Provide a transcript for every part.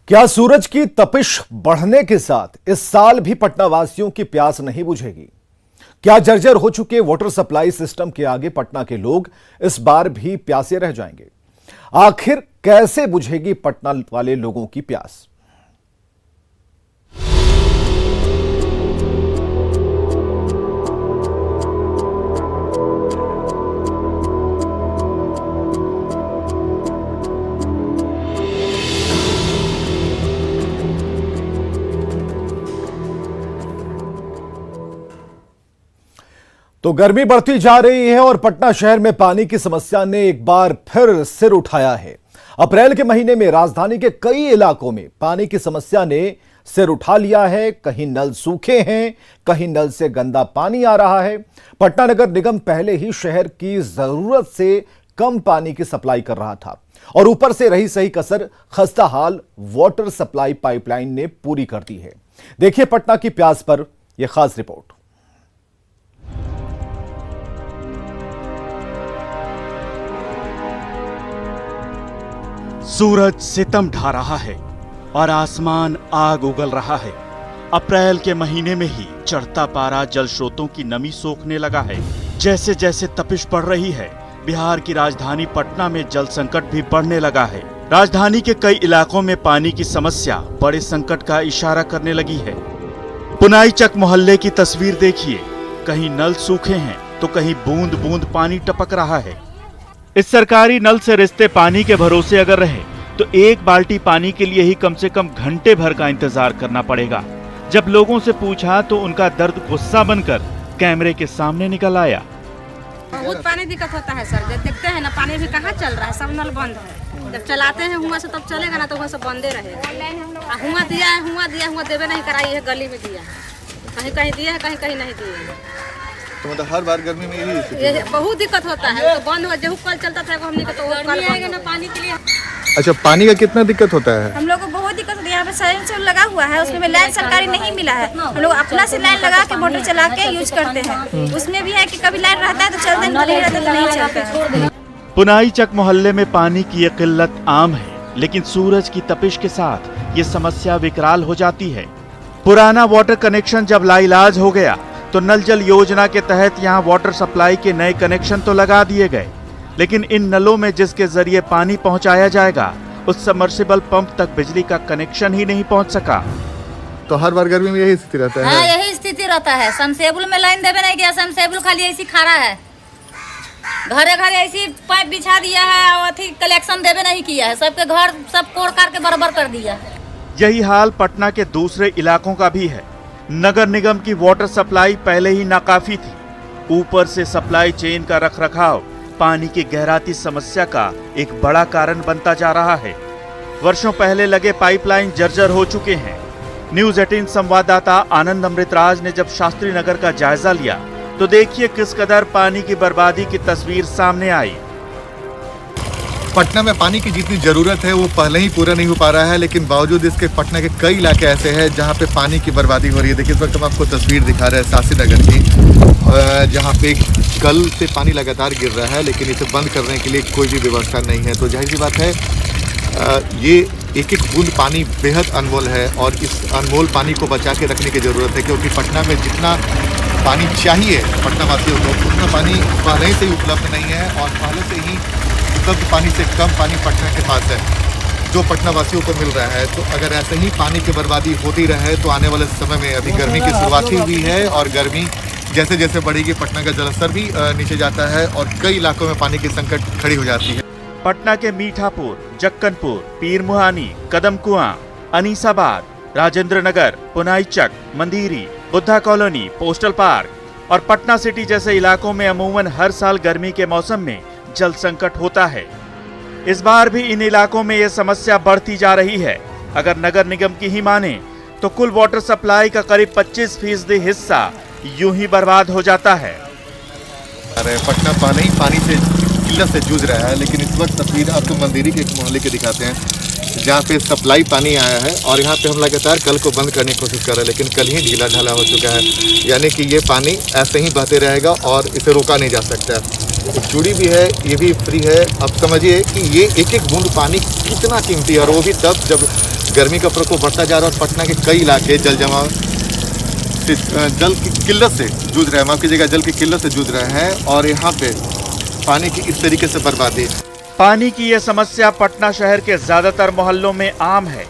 क्या सूरज की तपिश बढ़ने के साथ इस साल भी पटना वासियों की प्यास नहीं बुझेगी? क्या जर्जर हो चुके वाटर सप्लाई सिस्टम के आगे पटना के लोग इस बार भी प्यासे रह जाएंगे? आखिर कैसे बुझेगी पटना वाले लोगों की प्यास? तो गर्मी बढ़ती जा रही है और पटना शहर में पानी की समस्या ने एक बार फिर सिर उठाया है। अप्रैल के महीने में राजधानी के कई इलाकों में पानी की समस्या ने सिर उठा लिया है। कहीं नल सूखे हैं, कहीं नल से गंदा पानी आ रहा है। पटना नगर निगम पहले ही शहर की जरूरत से कम पानी की सप्लाई कर रहा था और ऊपर से रही सही कसर खस्ता हाल वाटर सप्लाई पाइपलाइन ने पूरी कर दी है। देखिए पटना की प्यास पर यह खास रिपोर्ट। सूरज सितम ढा रहा है और आसमान आग उगल रहा है। अप्रैल के महीने में ही चढ़ता पारा जल स्रोतों की नमी सोखने लगा है। जैसे जैसे तपिश बढ़ रही है, बिहार की राजधानी पटना में जल संकट भी बढ़ने लगा है। राजधानी के कई इलाकों में पानी की समस्या बड़े संकट का इशारा करने लगी है। पुनाई चक मोहल्ले की तस्वीर देखिए, कहीं नल सूखे हैं तो कहीं बूंद बूंद पानी टपक रहा है। इस सरकारी नल से रिश्ते पानी के भरोसे अगर रहे तो एक बाल्टी पानी के लिए ही कम से कम घंटे भर का इंतजार करना पड़ेगा। जब लोगों से पूछा तो उनका दर्द गुस्सा बनकर कैमरे के सामने निकल आया। बहुत पानी दिक्कत होता है सर, जब देखते हैं ना पानी भी कहाँ चल रहा है, सब नल बंद है। जब चलाते हैं हुआ से तब चलेगा ना, तो वहाँ से बंदे रहेगा। हुआ दिया है, हुआ देवे नहीं कराई है, गली में दिया है, कहीं कहीं दिया है, कहीं कहीं नहीं दिया है। तो मतलब हर बार गर्मी में ये बहुत दिक्कत होता है। तो बंद हुआ, जो कल चलता था हमने का, तो कल आएगा ना पानी के लिए। अच्छा, पानी का कितना दिक्कत होता है? हम लोग को बहुत दिक्कत होती है। यहाँ पे सेंसर लगा हुआ है, उसमें लाइन सरकारी नहीं मिला है। हम लोग अपना से लाइन लगा के मोटर चला के यूज करते हैं। उसमें भी है कि कभी लाइन रहता है तो चलते हैं, नहीं रहता तो नहीं चलते। पुनाई चक मोहल्ले में पानी की ये किल्लत आम है, लेकिन सूरज की तपिश के साथ ये समस्या विकराल हो जाती है। पुराना वाटर कनेक्शन जब लाइलाज हो गया तो नल जल योजना के तहत यहाँ वाटर सप्लाई के नए कनेक्शन तो लगा दिए गए, लेकिन इन नलों में जिसके जरिए पानी पहुंचाया जाएगा उस सबमर्सिबल पंप तक बिजली का कनेक्शन ही नहीं पहुंच सका। तो हर बार गर्मी में यही स्थिति रहता है? हाँ, यही स्थिति रहता है। समसेबुल में लाइन देवे नहीं दिया, समसेबुल खाली ऐसी खड़ा है। घरे घरे ऐसी पाइप बिछा दिया है और कलेक्शन देवे नहीं किया है। सबके घर सब कोड़ काट के बराबर कर दिया। यही हाल पटना के दूसरे इलाकों का भी है। नगर निगम की वाटर सप्लाई पहले ही नाकाफी थी, ऊपर से सप्लाई चेन का रखरखाव पानी की गहराती समस्या का एक बड़ा कारण बनता जा रहा है। वर्षों पहले लगे पाइपलाइन जर्जर हो चुके हैं। न्यूज़ 18 संवाददाता आनंद अमृतराज ने जब शास्त्री नगर का जायजा लिया तो देखिए किस कदर पानी की बर्बादी की तस्वीर सामने आई। पटना में पानी की जितनी जरूरत है वो पहले ही पूरा नहीं हो पा रहा है, लेकिन बावजूद इसके पटना के कई इलाके ऐसे हैं जहाँ पे पानी की बर्बादी हो रही है। देखिए इस वक्त हम आपको तस्वीर दिखा रहे हैं शास्त्री नगर की, जहाँ पे कल से पानी लगातार गिर रहा है, लेकिन इसे बंद करने के लिए कोई भी व्यवस्था नहीं है। तो जाहिर सी बात है, ये एक एक बूंद पानी बेहद अनमोल है और इस अनमोल पानी को बचा के रखने की ज़रूरत है, क्योंकि पटना में जितना पानी चाहिए पटना वासियों को उतना पानी पहले से ही उपलब्ध नहीं है और पहले से ही उपलब्ध पानी से कम पानी पटना के पास है जो पटना वासियों को मिल रहा है। तो अगर ऐसे ही पानी की बर्बादी होती रहे तो आने वाले समय में, अभी गर्मी की शुरुआत ही हुई है और गर्मी जैसे जैसे बढ़ेगी पटना का जलस्तर भी नीचे जाता है और कई इलाकों में पानी की संकट खड़ी हो जाती है। पटना के मीठापुर, जक्कनपुर, पीर मुहानी, कदम कुआं, अनीसाबाद, राजेंद्र नगर, पुनाई चक, मंदिरी, बुद्धा कॉलोनी, पोस्टल पार्क और पटना सिटी जैसे इलाकों में अमूमन हर साल गर्मी के मौसम में जल संकट होता है। इस बार भी इन इलाकों में यह समस्या बढ़ती जा रही है। अगर नगर निगम की ही माने तो कुल वाटर सप्लाई का करीब 25% हिस्सा यूं ही बर्बाद हो जाता है। अरे पटना पहले ही पानी से किल्लत से जूझ रहा है, लेकिन इस वक्त तस्वीर आपको मंदिरी के एक मोहल्ले के दिखाते हैं जहाँ पे सप्लाई पानी आया है और यहाँ पे हम लगातार कल को बंद करने की कोशिश कर रहे हैं, लेकिन कल ही ढीला ढाला हो चुका है। यानी कि ये पानी ऐसे ही बहते रहेगा और इसे रोका नहीं जा सकता। एक चूड़ी भी है, ये भी फ्री है। अब समझिए कि ये एक एक बूंद पानी कितना कीमती है और वो भी तब जब गर्मी का प्रकोप बढ़ता जा रहा है और पटना के कई इलाके जल जमाव जल की किल्लत से जूझ रहे हैं, माफ कीजिएगा, जल की किल्लत से जूझ रहे हैं और यहाँ पे पानी की इस तरीके से बर्बादी है। पानी की यह समस्या पटना शहर के ज्यादातर मोहल्लों में आम है।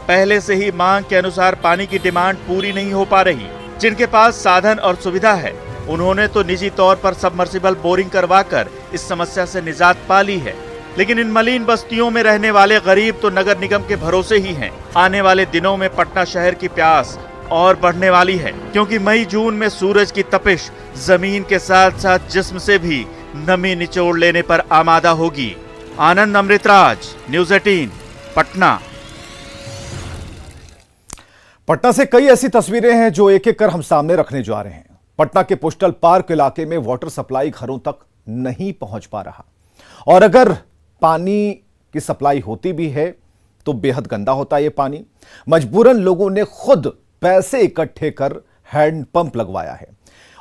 पहले से ही मांग के अनुसार पानी की डिमांड पूरी नहीं हो पा रही। जिनके पास साधन और सुविधा है उन्होंने तो निजी तौर पर सबमर्सिबल बोरिंग करवाकर इस समस्या से निजात पा ली है, लेकिन इन मलिन बस्तियों में रहने वाले गरीब तो नगर निगम के भरोसे ही हैं। आने वाले दिनों में पटना शहर की प्यास और बढ़ने वाली है, क्योंकि मई जून में सूरज की तपिश जमीन के साथ साथ जिस्म से भी नमी निचोड़ लेने पर आमादा होगी। आनंद अमृतराज, न्यूज़ 18, पटना। पटना से कई ऐसी तस्वीरें हैं जो एक एक कर हम सामने रखने जा रहे हैं। पटना के पोस्टल पार्क इलाके में वाटर सप्लाई घरों तक नहीं पहुंच पा रहा, और अगर पानी की सप्लाई होती भी है तो बेहद गंदा होता है ये पानी। मजबूरन लोगों ने खुद पैसे इकट्ठे कर हैंडपंप लगवाया है,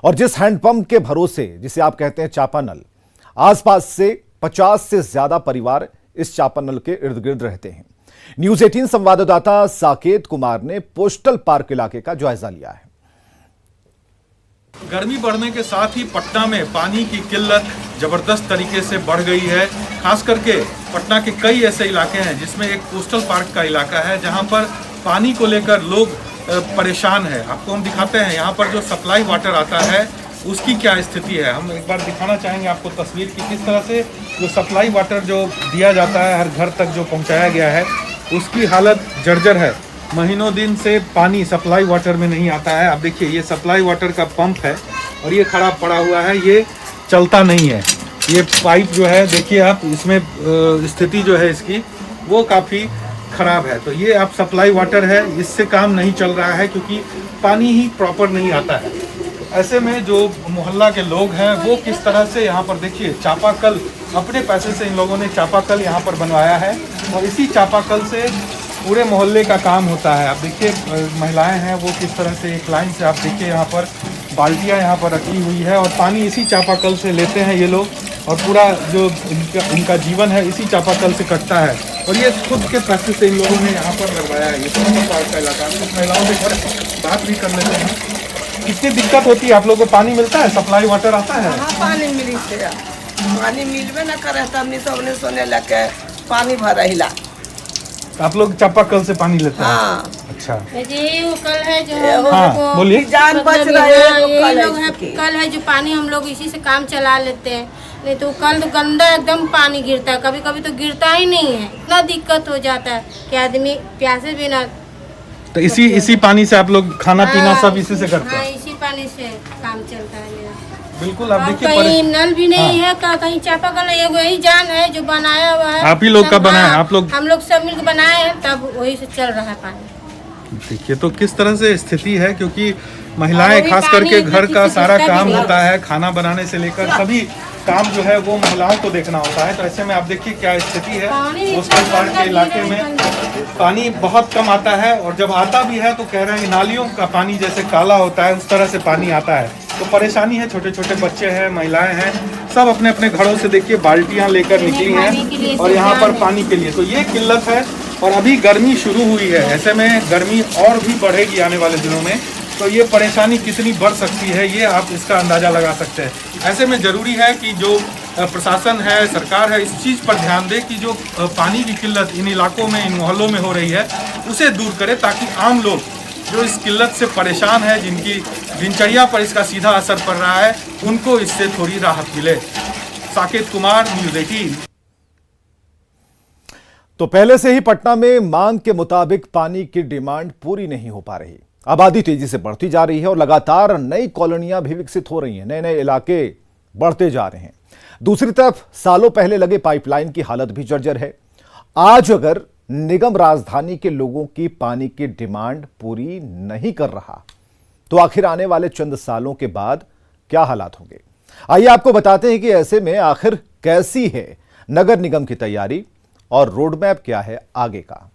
और जिस हैंडपंप के भरोसे, जिसे आप कहते हैं चापानल, आसपास से 50 से ज्यादा परिवार इस चापानल के इर्द गिर्द रहते हैं। न्यूज़ 18 संवाददाता साकेत कुमार ने पोस्टल पार्क इलाके का जायजा लिया है। गर्मी बढ़ने के साथ ही पटना में पानी की किल्लत जबरदस्त तरीके से बढ़ गई है। खास करके पटना के कई ऐसे इलाके हैं जिसमें एक पोस्टल पार्क का इलाका है जहां पर पानी को लेकर लोग परेशान है। आपको हम दिखाते हैं यहाँ पर जो सप्लाई वाटर आता है उसकी क्या स्थिति है। हम एक बार दिखाना चाहेंगे आपको तस्वीर की, किस तरह से जो सप्लाई वाटर जो दिया जाता है हर घर तक जो पहुँचाया गया है उसकी हालत जर्जर है। महीनों दिन से पानी सप्लाई वाटर में नहीं आता है। आप देखिए ये सप्लाई वाटर का पंप है और ये खराब पड़ा हुआ है, ये चलता नहीं है। ये पाइप जो है देखिए आप, इसमें स्थिति जो है इसकी वो काफ़ी खराब है। तो ये आप सप्लाई वाटर है, इससे काम नहीं चल रहा है क्योंकि पानी ही प्रॉपर नहीं आता है। ऐसे में जो मोहल्ला के लोग हैं वो किस तरह से यहाँ पर देखिए चापाकल, अपने पैसे से इन लोगों ने चापाकल यहाँ पर बनवाया है और इसी चापाकल से पूरे मोहल्ले का काम होता है। आप देखिए महिलाएं हैं वो किस तरह से एक लाइन से, आप देखिए यहाँ पर बाल्टियाँ यहाँ पर रखी हुई है और पानी इसी चापाकल से लेते हैं ये लोग, और पूरा जो इनका जीवन है इसी चापाकल से कटता है। और ये खुद के पैसे से इन लोगों ने यहाँ पर लगवाया है। ये पोस्टल पार्क का इलाका है। कुछ महिलाओं से बात भी कर लेते हैं। कितनी दिक्कत होती है आप लोगों को? पानी मिलता है, सप्लाई वाटर आता है? हाँ, पानी मिली थे, पानी मिलवे न करे तो हमने सबने सोने लगे पानी भर रहिला। आप लोग चापाकल से पानी लेते हैं? हाँ। अच्छा, ये वो कल है जो हाँ बोलिए। जान बच मतलब रहे यहाँ हैं, ये लोग है, कल है जो पानी हम लोग इसी से काम चला लेते हैं। नहीं तो कल तो गंदा एकदम पानी गिरता है, कभी कभी तो गिरता ही नहीं है। इतना दिक्कत हो जाता है कि आदमी प्यासे बिना। तो इसी पानी से आप लोग खाना पीना सब इसी से करते हाँ, हैं? इसी पानी से काम चलता है मेरा। बिल्कुल। आप देखिए कहीं नल भी नहीं है, कहीं चापाकल है, वही जान है जो बनाया हुआ है। आप ही लोग का बनाया है? आप लोग? हम लोग सब मिलकर बनाए हैं, तब वही से चल रहा है पानी। देखिए तो किस तरह से स्थिति है, क्योंकि महिलाएं खास करके घर का सारा काम होता है, खाना बनाने से लेकर सभी काम जो है वो महिलाओं को देखना होता है। तो ऐसे में आप देखिए क्या स्थिति है। पोस्टल पार्क के इलाके में पानी बहुत कम आता है और जब आता भी है तो कह रहे हैं नालियों का पानी जैसे काला होता है उस तरह से पानी आता है। तो परेशानी है, छोटे छोटे बच्चे हैं, महिलाएं हैं, सब अपने अपने घरों से देखिए बाल्टियां लेकर निकली हैं और यहाँ पर पानी के लिए। तो ये किल्लत है और अभी गर्मी शुरू हुई है, ऐसे में गर्मी और भी बढ़ेगी आने वाले दिनों में। तो ये परेशानी कितनी बढ़ सकती है ये आप इसका अंदाज़ा लगा सकते हैं। ऐसे में ज़रूरी है कि जो प्रशासन है, सरकार है, इस चीज़ पर ध्यान दे कि जो पानी की किल्लत इन इलाकों में, इन मोहल्लों में हो रही है उसे दूर करे, ताकि आम लोग जो इस किल्लत से परेशान है, जिनकी दिनचर्या पर इसका सीधा असर पड़ रहा है, उनको इससे थोड़ी राहत मिले। साकेत कुमार, न्यूज़ 18। तो पहले से ही पटना में मांग के मुताबिक पानी की डिमांड पूरी नहीं हो पा रही। आबादी तेजी से बढ़ती जा रही है और लगातार नई कॉलोनियां भी विकसित हो रही हैं, नए नए इलाके बढ़ते जा रहे हैं। दूसरी तरफ सालों पहले लगे पाइपलाइन की हालत भी जर्जर है। आज अगर निगम राजधानी के लोगों की पानी की डिमांड पूरी नहीं कर रहा तो आखिर आने वाले चंद सालों के बाद क्या हालात होंगे? आइए आपको बताते हैं कि ऐसे में आखिर कैसी है नगर निगम की तैयारी और रोडमैप क्या है आगे का।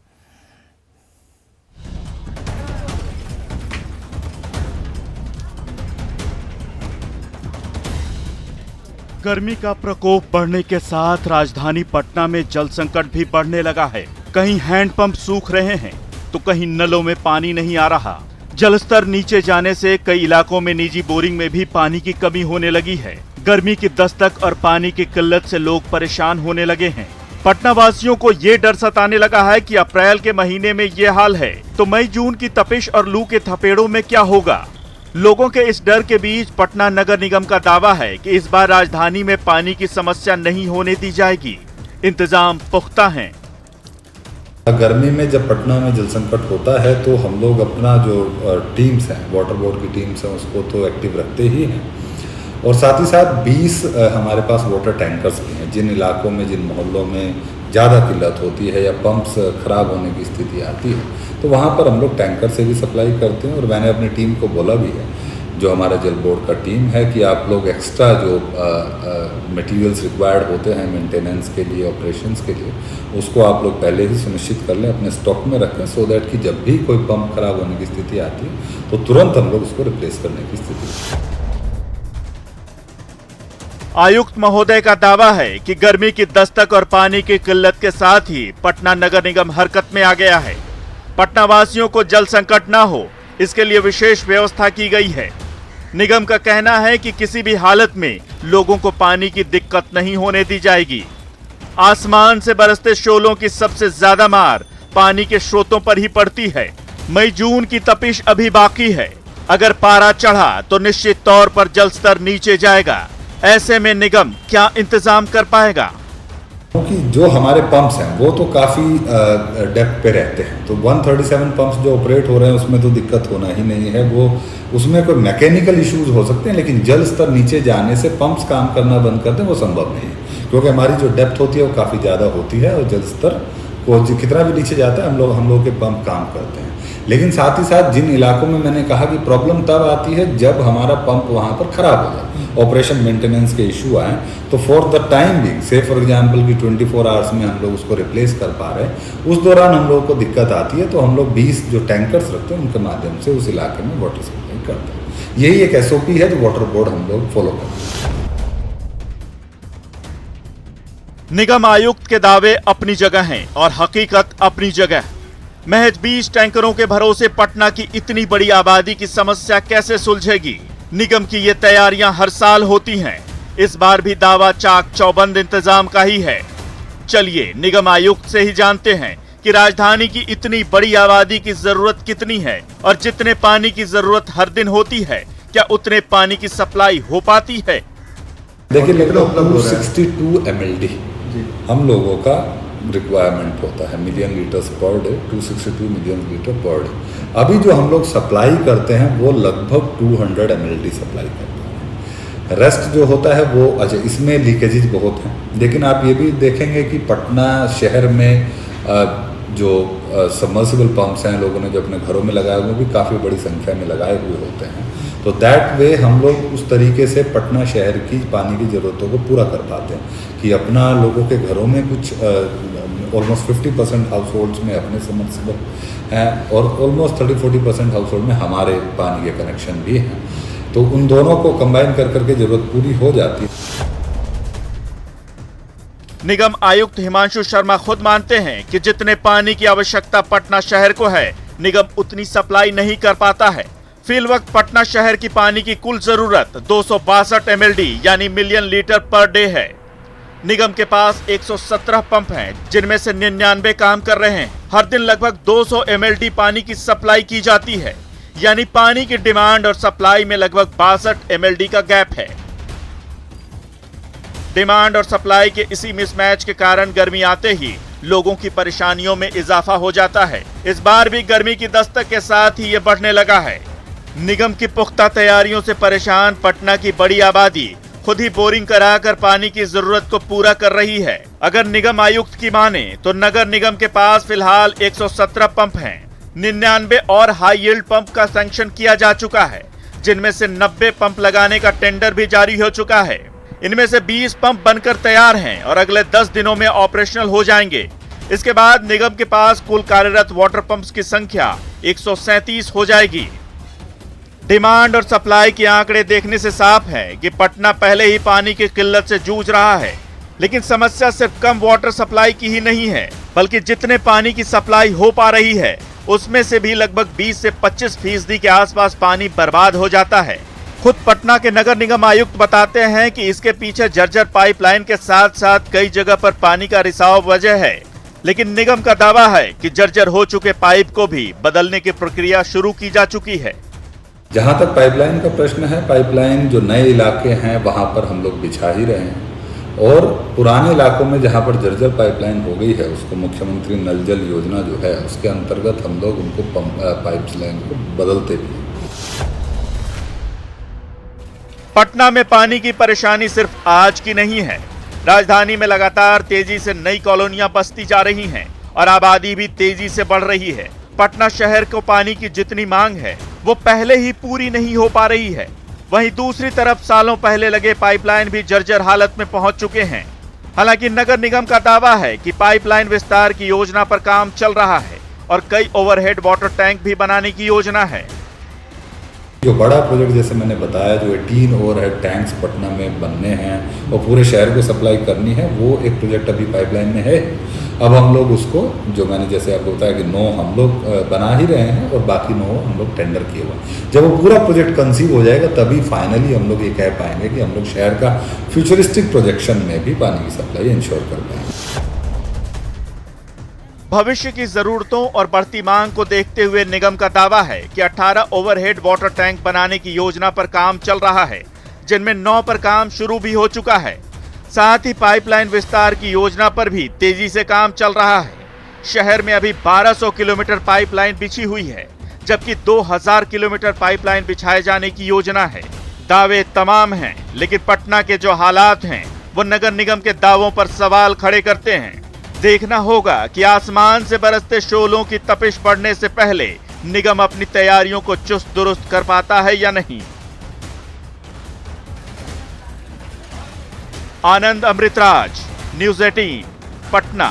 गर्मी का प्रकोप बढ़ने के साथ राजधानी पटना में जल संकट भी बढ़ने लगा है। कहीं हैंडपंप सूख रहे हैं तो कहीं नलों में पानी नहीं आ रहा। जलस्तर नीचे जाने से कई इलाकों में निजी बोरिंग में भी पानी की कमी होने लगी है। गर्मी की दस्तक और पानी की किल्लत से लोग परेशान होने लगे हैं। पटना वासियों को ये डर सताने लगा है कि अप्रैल के महीने में ये हाल है तो मई जून की तपिश और लू के थपेड़ों में क्या होगा। लोगों के इस डर के बीच पटना नगर निगम का दावा है कि इस बार राजधानी में पानी की समस्या नहीं होने दी जाएगी। इंतजाम पुख्ता हैं। गर्मी में जब पटना में जल संकट होता है तो हम लोग अपना जो टीम्स हैं, वाटर बोर्ड की टीम्स हैं, उसको तो एक्टिव रखते ही हैं और साथ ही साथ 20 हमारे पास वाटर टैंकर्स भी हैं। जिन इलाकों में, जिन मोहल्लों में ज़्यादा किल्लत होती है या पंप्स ख़राब होने की स्थिति आती है तो वहाँ पर हम लोग टैंकर से भी सप्लाई करते हैं। और मैंने अपनी टीम को बोला भी है, जो हमारा जल बोर्ड का टीम है, कि आप लोग एक्स्ट्रा जो मटेरियल्स रिक्वायर्ड होते हैं मेंटेनेंस के लिए, ऑपरेशंस के लिए, उसको आप लोग पहले ही सुनिश्चित कर लें, अपने स्टॉक में रखें, सो दैट कि जब भी कोई पंप खराब होने की स्थिति आती है तो तुरंत हम लोग उसको रिप्लेस करने की स्थिति। आयुक्त महोदय का दावा है कि गर्मी की दस्तक और पानी की किल्लत के साथ ही पटना नगर निगम हरकत में आ गया है। पटना वासियों को जल संकट न हो, इसके लिए विशेष व्यवस्था की गई है। निगम का कहना है कि किसी भी हालत में लोगों को पानी की दिक्कत नहीं होने दी जाएगी। आसमान से बरसते शोलों की सबसे ज्यादा मार पानी के स्रोतों पर ही पड़ती है। मई जून की तपिश अभी बाकी है। अगर पारा चढ़ा तो निश्चित तौर पर जल स्तर नीचे जाएगा। ऐसे में निगम क्या इंतजाम कर पाएगा? क्योंकि जो हमारे पंप्स हैं वो तो काफ़ी डेप्थ पे रहते हैं, तो 137 पंप्स जो ऑपरेट हो रहे हैं उसमें तो दिक्कत होना ही नहीं है। वो उसमें कोई मैकेनिकल इश्यूज हो सकते हैं, लेकिन जल स्तर नीचे जाने से पंप्स काम करना बंद कर दें वो संभव नहीं है, क्योंकि हमारी जो डेप्थ होती है वो काफ़ी ज़्यादा होती है और जल स्तर को कितना भी नीचे जाता है हम लोग के पंप काम करते हैं। लेकिन साथ ही साथ जिन इलाकों में मैंने कहा कि प्रॉब्लम तब आती है जब हमारा पंप वहाँ पर खराब हो जाए, ऑपरेशन मेंटेनेंस के इशू आए, तो फॉर द टाइम बिंग, से फॉर एग्जांपल कि 24 आवर्स में हम लोग उसको रिप्लेस कर पा रहे हैं, उस दौरान हम लोगों को दिक्कत आती है तो हम लोग 20 जो टैंकर्स रखते हैं उनके माध्यम से उस इलाके में वाटर सप्लाई करते हैं। यही एक SOP है जो वाटर बोर्ड हम लोग फॉलो करते हैं। निगम आयुक्त के दावे अपनी जगह हैं और हकीकत अपनी जगह। महज 20 टैंकरों के भरोसे पटना की इतनी बड़ी आबादी की समस्या कैसे सुलझेगी? निगम की ये तैयारियां हर साल होती हैं। इस बार भी दावा चाक चौबंद इंतजाम का ही है। चलिए निगम आयुक्त से ही जानते हैं कि राजधानी की इतनी बड़ी आबादी की जरूरत कितनी है और जितने पानी की जरूरत हर दिन होती है, क्या उतने पानी की सप्लाई हो पाती है? देखिए, लगभग 262 MLD हम लोगों का रिक्वायरमेंट होता है, million litres per day, 262 million litre per day. अभी जो हम लोग सप्लाई करते हैं वो लगभग 200 MLD सप्लाई करते हैं। रेस्ट जो होता है वो, अच्छा, इसमें लीकेजेस बहुत हैं, लेकिन आप ये भी देखेंगे कि पटना शहर में जो सबमर्सिबल पंप्स हैं लोगों ने जो अपने घरों में लगाए हुए भी काफ़ी बड़ी संख्या में लगाए हुए होते हैं। तो दैट वे हम लोग उस तरीके से पटना शहर की पानी की ज़रूरतों को पूरा कर पाते हैं कि अपना लोगों के घरों में कुछ ऑलमोस्ट 50% हाउस होल्ड्स में अपने सबमर्सिबल हैं और ऑलमोस्ट 30-40% हाउस होल्ड में हमारे पानी के कनेक्शन भी हैं। तो उन दोनों को कंबाइन कर करके ज़रूरत पूरी हो जाती है। निगम आयुक्त हिमांशु शर्मा खुद मानते हैं कि जितने पानी की आवश्यकता पटना शहर को है, निगम उतनी सप्लाई नहीं कर पाता है। फिल वक्त पटना शहर की पानी की कुल जरूरत 262 MLD यानी मिलियन लीटर पर डे है। निगम के पास 117 पंप हैं, जिनमें से 99 काम कर रहे हैं। हर दिन लगभग 200 MLD पानी की सप्लाई की जाती है, यानी पानी की डिमांड और सप्लाई में लगभग 62 MLD का गैप है। डिमांड और सप्लाई के इसी मिसमैच के कारण गर्मी आते ही लोगों की परेशानियों में इजाफा हो जाता है। इस बार भी गर्मी की दस्तक के साथ ही ये बढ़ने लगा है। निगम की पुख्ता तैयारियों से परेशान पटना की बड़ी आबादी खुद ही बोरिंग कराकर पानी की जरूरत को पूरा कर रही है। अगर निगम आयुक्त की माने तो नगर निगम के पास फिलहाल 117 पंप हैं। 99 और हाई यील्ड पंप का सैंक्शन किया जा चुका है, जिनमें से 90 पंप लगाने का टेंडर भी जारी हो चुका है। इनमें से 20 पंप बनकर तैयार हैं और अगले 10 दिनों में ऑपरेशनल हो जाएंगे। इसके बाद निगम के पास कुल कार्यरत वाटर पंप्स की संख्या 137 हो जाएगी। डिमांड और सप्लाई के आंकड़े देखने से साफ है कि पटना पहले ही पानी की किल्लत से जूझ रहा है। लेकिन समस्या सिर्फ कम वाटर सप्लाई की ही नहीं है, बल्कि जितने पानी की सप्लाई हो पा रही है उसमें से भी लगभग 20 से 25% के आसपास पानी बर्बाद हो जाता है। खुद पटना के नगर निगम आयुक्त बताते हैं कि इसके पीछे जर्जर पाइपलाइन के साथ साथ कई जगह पर पानी का रिसाव वजह है, लेकिन निगम का दावा है कि जर्जर हो चुके पाइप को भी बदलने की प्रक्रिया शुरू की जा चुकी है। जहाँ तक पाइपलाइन का प्रश्न है, पाइपलाइन जो नए इलाके हैं वहाँ पर हम लोग बिछा ही रहे हैं, और पुराने इलाकों में जहाँ पर जर्जर पाइपलाइन हो गई है उसको मुख्यमंत्री नल जल योजना जो है उसके अंतर्गत हम लोग उनको पाइपलाइन को बदलते भी हैं। पटना में पानी की परेशानी सिर्फ आज की नहीं है। राजधानी में लगातार तेजी से नई कॉलोनियां बसती जा रही हैं और आबादी भी तेजी से बढ़ रही है। पटना शहर को पानी की जितनी मांग है वो पहले ही पूरी नहीं हो पा रही है। वहीं दूसरी तरफ सालों पहले लगे पाइपलाइन भी जर्जर हालत में पहुंच चुके हैं। हालांकि नगर निगम का दावा है कि पाइपलाइन विस्तार की योजना पर काम चल रहा है और कई ओवरहेड वाटर टैंक भी बनाने की योजना है। जो बड़ा प्रोजेक्ट जैसे मैंने बताया, जो 18 ओवरहेड टैंक्स पटना में बनने हैं और पूरे शहर को सप्लाई करनी है, वो एक प्रोजेक्ट अभी पाइपलाइन में है। अब हम लोग उसको, जो मैंने जैसे आपको बताया कि 9 हम लोग बना ही रहे हैं और बाकी 9 हम लोग टेंडर किए हुए। जब वो पूरा प्रोजेक्ट कंसीव हो जाएगा तभी फाइनली हम लोग ये कह पाएंगे कि हम लोग शहर का फ्यूचरिस्टिक प्रोजेक्शन में भी पानी की सप्लाई इंश्योर कर पाएंगे। भविष्य की जरूरतों और बढ़ती मांग को देखते हुए निगम का दावा है कि 18 ओवरहेड वाटर टैंक बनाने की योजना पर काम चल रहा है, जिनमें 9 पर काम शुरू भी हो चुका है। साथ ही पाइपलाइन विस्तार की योजना पर भी तेजी से काम चल रहा है। शहर में अभी 1200 किलोमीटर पाइपलाइन बिछी हुई है, जबकि 2000 किलोमीटर पाइपलाइन बिछाए जाने की योजना है। दावे तमाम हैं, लेकिन पटना के जो हालात हैं वो नगर निगम के दावों पर सवाल खड़े करते हैं। देखना होगा कि आसमान से बरसते शोलों की तपिश पड़ने से पहले निगम अपनी तैयारियों को चुस्त दुरुस्त कर पाता है या नहीं। आनंद अमृतराज, न्यूज़ 18, पटना।